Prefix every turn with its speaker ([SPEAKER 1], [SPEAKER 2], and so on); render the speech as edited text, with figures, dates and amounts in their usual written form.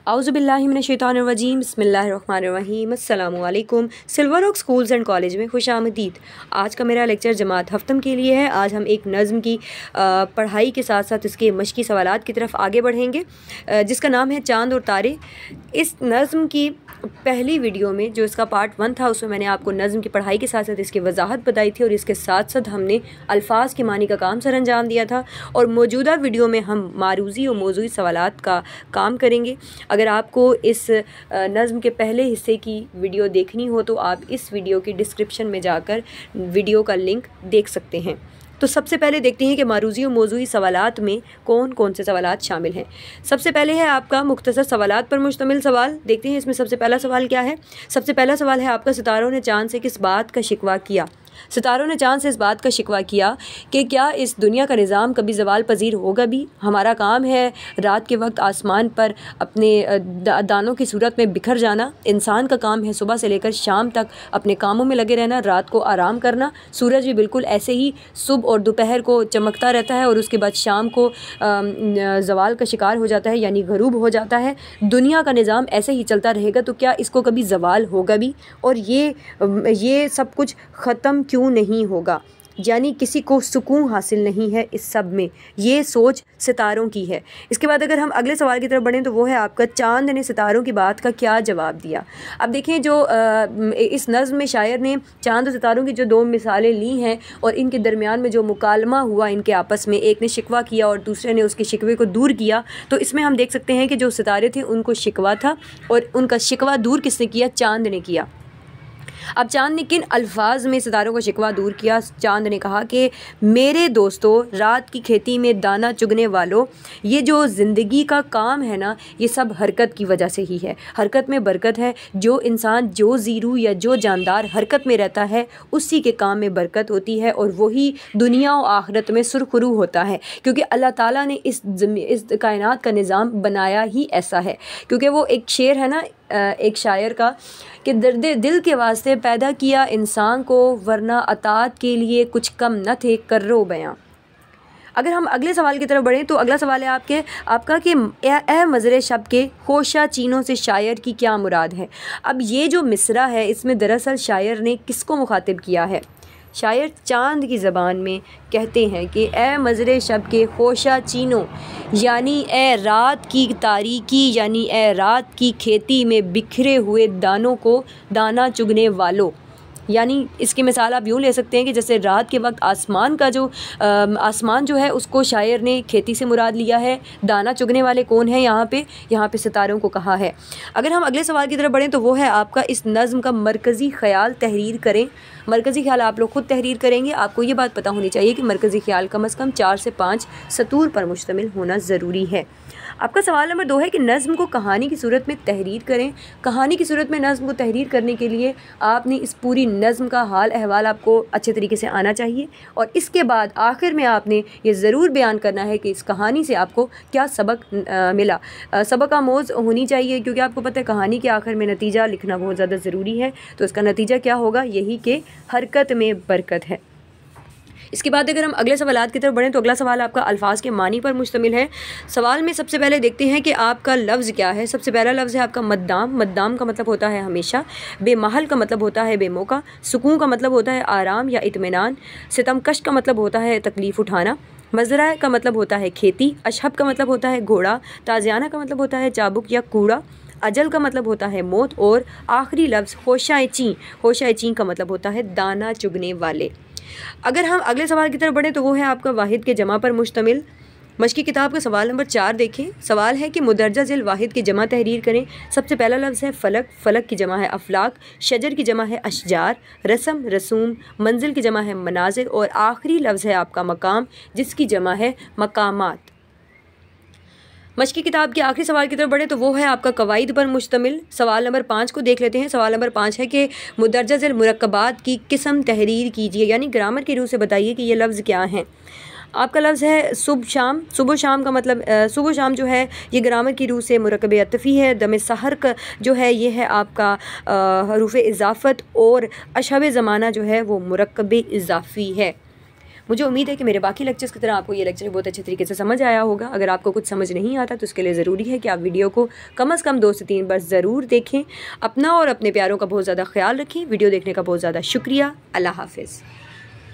[SPEAKER 1] औज़ुबिल्लाहि मिनश्शैतानिर्रजीम बिस्मिल्लाहिर्रहमानिर्रहीम अस्सलामु अलैकुम। Silver Oak schools and college में खुशामदीद। आज का मेरा लेक्चर जमात हफ्तम के लिए है। आज हम एक नज़्म की पढ़ाई के साथ साथ इसके मश्की सवालात की तरफ आगे बढ़ेंगे, जिसका नाम है चाँद और तारे। इस नज़्म की पहली वीडियो में जो इसका पार्ट 1 था, उसमें मैंने आपको नज़्म की पढ़ाई के साथ साथ इसकी वजाहत बताई थी और इसके साथ साथ हमने अल्फाज के मानी का काम सर अंजाम दिया था। और मौजूदा वीडियो में हम मारूज़ी और मौज़ूई सवालात का काम करेंगे। अगर आपको इस नज़्म के पहले हिस्से की वीडियो देखनी हो तो आप इस वीडियो की डिस्क्रिप्शन में जाकर वीडियो का लिंक देख सकते हैं। तो सबसे पहले देखते हैं कि मारूज़ी और मौज़ूई सवालात में कौन कौन से सवालात शामिल हैं। सबसे पहले है आपका मुख्तसर सवालात पर मुश्तमिल सवाल। देखते हैं इसमें सबसे पहला सवाल क्या है। सबसे पहला सवाल है आपका, सितारों ने चाँद से किस बात का शिकवा किया। सितारों ने चाँद से इस बात का शिकवा किया कि क्या इस दुनिया का निज़ाम कभी ज़वाल पजीर होगा भी। हमारा काम है रात के वक्त आसमान पर अपने दानों की सूरत में बिखर जाना। इंसान का काम है सुबह से लेकर शाम तक अपने कामों में लगे रहना, रात को आराम करना। सूरज भी बिल्कुल ऐसे ही सुबह और दोपहर को चमकता रहता है और उसके बाद शाम को ज़वाल का शिकार हो जाता है, यानी गरूब हो जाता है। दुनिया का निज़ाम ऐसे ही चलता रहेगा तो क्या इसको कभी ज़वाल होगा भी। और ये सब कुछ ख़त्म क्यों नहीं होगा, यानी किसी को सुकून हासिल नहीं है इस सब में। ये सोच सितारों की है। इसके बाद अगर हम अगले सवाल की तरफ बढ़ें तो वो है आपका, चाँद ने सितारों की बात का क्या जवाब दिया। अब देखें, जो इस नज़्म में शायर ने चाँद और सितारों की जो दो मिसालें ली हैं और इनके दरमियान में जो मुकालमा हुआ इनके आपस में, एक ने शिकवा किया और दूसरे ने उसके शिकवे को दूर किया, तो इसमें हम देख सकते हैं कि जो सितारे थे उनको शिकवा था और उनका शिकवा दूर किसने किया, चाँद ने किया। अब चाँद ने किन अल्फाज में सितारों का शिकवा दूर किया। चाँद ने कहा कि मेरे दोस्तों, रात की खेती में दाना चुगने वालों, ये जो ज़िंदगी का काम है ना, ये सब हरकत की वजह से ही है। हरकत में बरकत है। जो इंसान, जो ज़ीरू या जो जानदार हरकत में रहता है, उसी के काम में बरकत होती है और वही दुनिया और आखिरत में सुरखरू होता है। क्योंकि अल्लाह ताला ने इस कायनात का निज़ाम बनाया ही ऐसा है। क्योंकि वो एक शेर है ना एक शायर का, कि दर्द दिल के वास्ते पैदा किया इंसान को, वरना अतात के लिए कुछ कम न थे कर्रो बयां। अगर हम अगले सवाल की तरफ बढ़ें तो अगला सवाल है आपका कि ए मज़रे शब के खोशा चीनों से शायर की क्या मुराद है। अब ये जो मिसरा है इसमें दरअसल शायर ने किसको मुखातिब किया है। शायर चाँद की ज़बान में कहते हैं कि ए मज़रे शब के खोशा चीनों, यानी ए रात की तारीकी, यानी ए रात की खेती में बिखरे हुए दानों को दाना चुगने वालों। यानी इसकी मिसाल आप यूँ ले सकते हैं कि जैसे रात के वक्त आसमान जो है उसको शायर ने खेती से मुराद लिया है। दाना चुगने वाले कौन है यहाँ पे सितारों को कहा है। अगर हम अगले सवाल की तरफ बढ़ें तो वो है आपका, इस नज़्म का मरकज़ी ख़याल तहरीर करें। मरकज़ी ख़याल आप लोग ख़ुद तहरीर करेंगे। आपको ये बात पता होनी चाहिए कि मरकज़ी ख़याल कम अज़ कम 4 से 5 सतूर पर मुश्तमिल होना ज़रूरी है। आपका सवाल नंबर 2 है कि नज़्म को कहानी की सूरत में तहरीर करें। कहानी की सूरत में नज़्म को तहरीर करने के लिए आपने इस पूरी नज़्म का हाल अहवाल आपको अच्छे तरीके से आना चाहिए और इसके बाद आखिर में आपने ये ज़रूर बयान करना है कि इस कहानी से आपको क्या सबक मिला। सबक आमोज़ होनी चाहिए, क्योंकि आपको पता है कहानी के आखिर में नतीजा लिखना बहुत ज़्यादा ज़रूरी है। तो इसका नतीजा क्या होगा, यही कि हरकत में बरकत है। इसके बाद अगर हम अगले सवालात की तरफ बढ़ें तो अगला सवाल आपका अल्फाज के मानी पर मुश्तमिल है। सवाल में सबसे पहले देखते हैं कि आपका लफ्ज़ क्या है। सबसे पहला लफ्ज़ है आपका मद्दाम। मद्दाम का मतलब होता है हमेशा। बेमहल का मतलब होता है बेमौका। सुकून का मतलब होता है आराम या इत्मीनान। सितमकश का मतलब होता है तकलीफ़ उठाना। मज़रा का मतलब होता है खेती। अशहब का मतलब होता है घोड़ा। ताज़ियाना का मतलब होता है चाबुक या कूड़ा। अजल का मतलब होता है मौत। और आखिरी लफ्ज़ होशाए चीं। होशाए चीं का मतलब होता है दाना चुगने वाले। अगर हम अगले सवाल की तरफ बढ़ें तो वो है आपका वाहिद के जमा पर मुश्तमिल। मश्की किताब का सवाल नंबर 4 देखें। सवाल है कि मुदर्जा ज़िल वाहिद की जमा तहरीर करें। सबसे पहला लफ्ज़ है फ़लक। फ़लक की जमा है अफलाक। शजर की जमा है अशजार। रस्म रसूम। मंजिल की जमा है मनाजिर। और आखिरी लफ्ज़ है आपका मकाम, जिसकी जमा है मकामात। मश्की किताब के आखिरी सवाल की तरफ बढ़े तो वो है आपका कवायद पर मुश्तमिल। सवाल नंबर 5 को देख लेते हैं। सवाल नंबर 5 है कि मुदर्जा ज़िल मुरक्कबात की किस्म तहरीर कीजिए, यानी ग्रामर की रूह से बताइए कि ये लफ्ज़ क्या हैं। आपका लफ्ज़ है सुबह शाम। सुबह शाम का मतलब सुबह शाम जो है ये ग्रामर की रूह से मुरक्कब अतफ़ी है। दम सहर का जो है ये है आपका हरूफ इज़ाफ़त और अशहब ज़माना जो है वो मुरक्कब इज़ाफ़ी है। मुझे उम्मीद है कि मेरे बाकी लेक्चर्स की तरह आपको ये लेक्चर बहुत अच्छे तरीके से समझ आया होगा। अगर आपको कुछ समझ नहीं आता तो उसके लिए ज़रूरी है कि आप वीडियो को कम से कम 2 से 3 बार ज़रूर देखें। अपना और अपने प्यारों का बहुत ज़्यादा ख्याल रखें। वीडियो देखने का बहुत ज़्यादा शुक्रिया। अल्लाह हाफ़िज़।